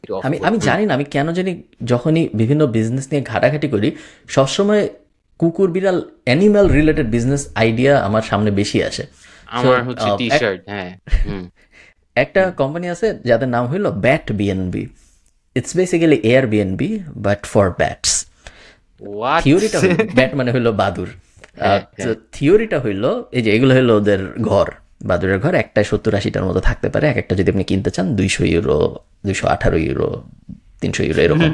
একটু অফ আমি করে। আমি জানি না, আমি কেন জানি যখনই বিভিন্ন বিজনেস নিয়ে ঘাটাঘাটি করি সবসময় কুকুর বিড়াল অ্যানিম্যাল রিলেটেড বিজনেস আইডিয়া আমার সামনে বেশি আসে। সো আমার হচ্ছে টি শার্ট, হ্যাঁ। হুম। একটা কোম্পানি আছে যাদের নাম হইল bat BNB. It's basically Airbnb but for bats. What? থিওরিটা হইল ব্যাট মানে হইলো বাদুর। হ্যাঁ, তো হ্যাঁ। থিওরিটা হইল এই যে এগুলো হইলো ওদের ঘর, বাদুরের ঘর একটাই 70-80টার মতো থাকতে পারে। এক একটা যদি আপনি কিনতে চান 200 ইউরো, 218 ইউরো, 300 ইউরো এরকম।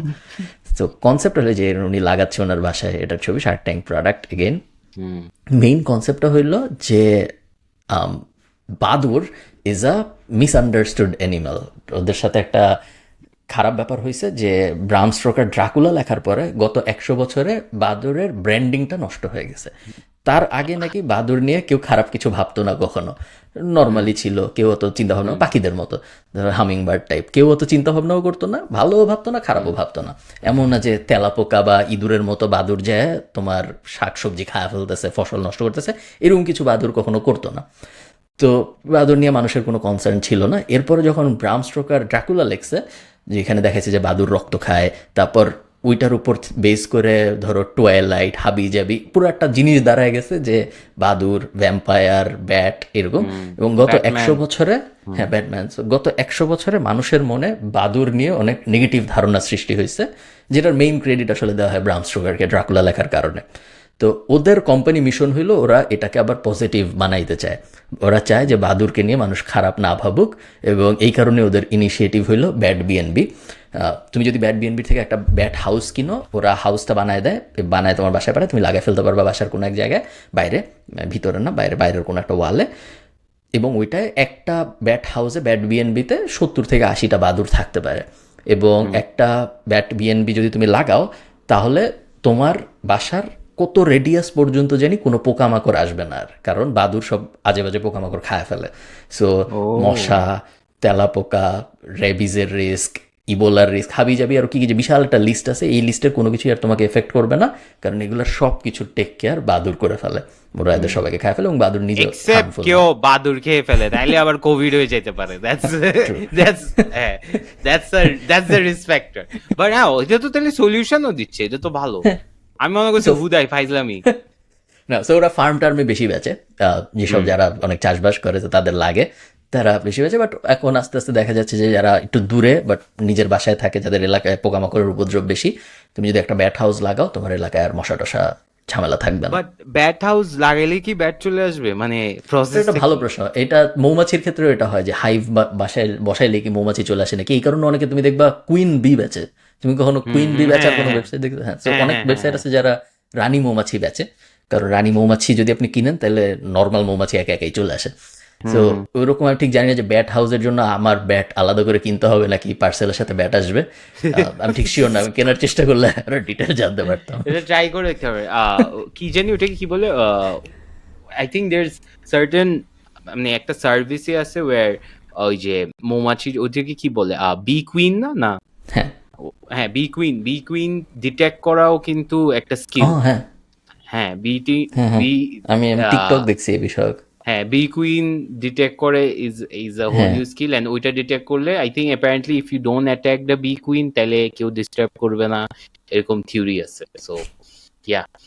তো কনসেপ্ট হলো যে উনি লাগাচ্ছে ওনার বাসায়, এটার ছবি শার্ক ট্যাঙ্ক প্রোডাক্ট এগেইন। হুম। মেইন কনসেপ্টটা হইল যে আম, বাদুর ইজ আ মিসআন্ডারস্টুড অ্যানিমাল। ওদের সাথে একটা খারাপ ব্যাপার হয়েছে যে ব্রাম স্ট্রোকার ড্রাকুলা লেখার পরে গত 100 বছরে বাদুরের ব্র্যান্ডিংটা নষ্ট হয়ে গেছে। তার আগে নাকি বাদুর নিয়ে কেউ খারাপ কিছু ভাবতো না কখনো, হুম। নর্মালি ছিল। কেউ অত চিন্তা ভাবনা, হুম। পাখিদের মতো, ধরো হামিং বার্ড টাইপ, কেউ অত চিন্তা ভাবনাও করতো না, ভালোও ভাবতো না খারাপও হুম। ভাবতো না। এমন না যে তেলাপোকা বা ইঁদুরের মতো বাদুর যায় তোমার শাকসবজি খাওয়া ফেলতেছে, ফসল নষ্ট করতেছে, এরকম কিছু বাদুর কখনো করতো না। তো বাদুর নিয়ে মানুষের কোনো কনসার্ন ছিল না। এরপরে যখন ব্রাম স্ট্রোকার ড্রাকুলা লেখছে, যেখানে দেখাচ্ছে যে বাদুর রক্ত খায়, তারপর ওইটার উপর বেস করে ধরো টুয়াইলাইট, হাবি জাবি, পুরো একটা জিনিস দাঁড়ায় গেছে যে বাদুর, ভ্যাম্পায়ার, ব্যাট এরকম। হুম। এবং গত একশো ব্যাটম্যান। বছরে হুম। হ্যাঁ ব্যাটম্যান, গত 100 বছরে মানুষের মনে বাদুর নিয়ে অনেক নেগেটিভ ধারণা সৃষ্টি হয়েছে, যেটার মেইন ক্রেডিট আসলে দেওয়া হয় ব্রাম স্ট্রোকারকে ড্রাকুলা লেখার কারণে। তো ওদের কোম্পানি মিশন হইলো ওরা এটাকে আবার পজিটিভ বানাইতে চায়। ওরা চায় যে বাদুরকে নিয়ে মানুষ খারাপ না ভাবুক, এবং এই কারণে ওদের ইনিশিয়েটিভ হইলো ব্যাট বিএনবি। তুমি যদি ব্যাট বিএনবি থেকে একটা ব্যাট হাউস কিনো, ওরা হাউসটা বানায় দেয়, বানায় তোমার বাসায় পারে, তুমি লাগাই ফেলতে পারবা বাসার কোনো এক জায়গায়, বাইরে, ভিতরে না বাইরে, বাইরের কোনো একটা ওয়ালে। এবং ওইটায় একটা ব্যাট হাউসে, ব্যাট বিএনবিতে 70 থেকে 80টা বাদুর থাকতে পারে। এবং হুম। একটা ব্যাট বিএনবি যদি তুমি লাগাও, তাহলে তোমার বাসার কত রেডিয়াস পর্যন্ত জানি কোনো পোকামাকড় আসবে না আর, কারণ বাদুর সব আজে বাজে পোকামাকড় খায় ফেলে। সো ও। মশা, তেলাপোকা, রেবিজের রিস্ক, ইবোলার রিস্ক, হাবি যাবি আর কি কি যে বিশাল একটা লিস্ট আছে, এই লিস্টের কোনো কিছুই আর তোমাকে এফেক্ট করবে না, কারণ এগুলোর সব কিছু টেক কেয়ার বাদুর করে ফেলে। ওরা এদের হুম। সবাইকে খায় ফেলে এবং বাদুর নিজে এক্সেপ্ট হার্মফুল কেউ না। বাদুর খেয়ে ফেলে, তাইলে আবার কোভিড হয়ে যেতে পারে। That's true. দ্যাটস হ্যাঁ, that's the risk factor. But হ্যাঁ, এটা তো তাহলে সলিউশনও দিচ্ছে, এটা তো ভালো। আমি মনে করছি সো হুদাই ফাইজলামি। না, সো ওরা ফার্ম টার্মে বেশি বেচে, যেসব হুম। যারা অনেক চাষবাস করে তো তাদের লাগে, তারা বেশি বেচে। বাট এখন আস্তে আস্তে দেখা যাচ্ছে যে যারা একটু দূরে বাট নিজের বাসায় থাকে, যাদের এলাকায় পোকামাকড়ের উপদ্রব বেশি, তুমি যদি একটা ব্যাট হাউস লাগাও, তোমার এলাকায় আর মশা টশা ঝামেলা থাকবে না। বাট ব্যাট হাউস লাগাইলে কি ব্যাট চলে আসবে, মানে তো এটা প্রসেসটা ভালো কি? প্রশ্ন। এটা মৌমাছির ক্ষেত্রেও এটা হয় যে হাইভ বাসায় বসাইলে কি মৌমাছি চলে আসে নাকি, এই কারণে অনেকে তুমি দেখবা কুইন বি বেচে। তুমি কখনো হুম। কুইন বি হুম। বেচার হ্যাঁ, কোনো হ্যাঁ। ওয়েবসাইট দেখবে? হ্যাঁ, তো হ্যাঁ, অনেক হ্যাঁ, হ্যাঁ, ওয়েবসাইট হ্যাঁ। আছে যারা রানী মৌমাছি বেচে, কারণ রানী মৌমাছি যদি আপনি কিনেন তাহলে নর্মাল মৌমাছি একা একাই চলে আসে। সো হুম। ওইরকম আমি ঠিক জানি না যে ব্যাট হাউসের জন্য আমার ব্যাট আলাদা করে কিনতে হবে নাকি পার্সেলের সাথে ব্যাট আসবে। আমি ঠিক শিওর না, আমি কেনার চেষ্টা করলে আরো ডিটেল জানতে পারতাম। এটা ট্রাই করে দেখতে হবে। কি জানি ওটাকে কি বলে, I think there is certain, মানে একটা সার্ভিসই আছে ওয়ার ওই যে মৌমাছি, ওদেরকে কি বলে, বি কুইন না না হ্যাঁ। হ্যাঁ, বি কুইন ডিটেক্ট করাও কিন্তু একটা ও স্কিল। হ্যাঁ। হ্যাঁ, বিটি হ্যাঁ হ্যাঁ, বি আমি আমি টিকটক দেখছি এই বিষয়ক। হ্যাঁ, বি কুইন ডিটেক্ট করে ইজ ইজ আ হোল হ্যাঁ। New skill. এন্ড ওইটা ডিটেক্ট করলে I think apparently if you don't attack the bee queen, তাহলে কেউ ডিস্টার্ব করবে না, এরকম থিওরি আছে। সো ইয়া।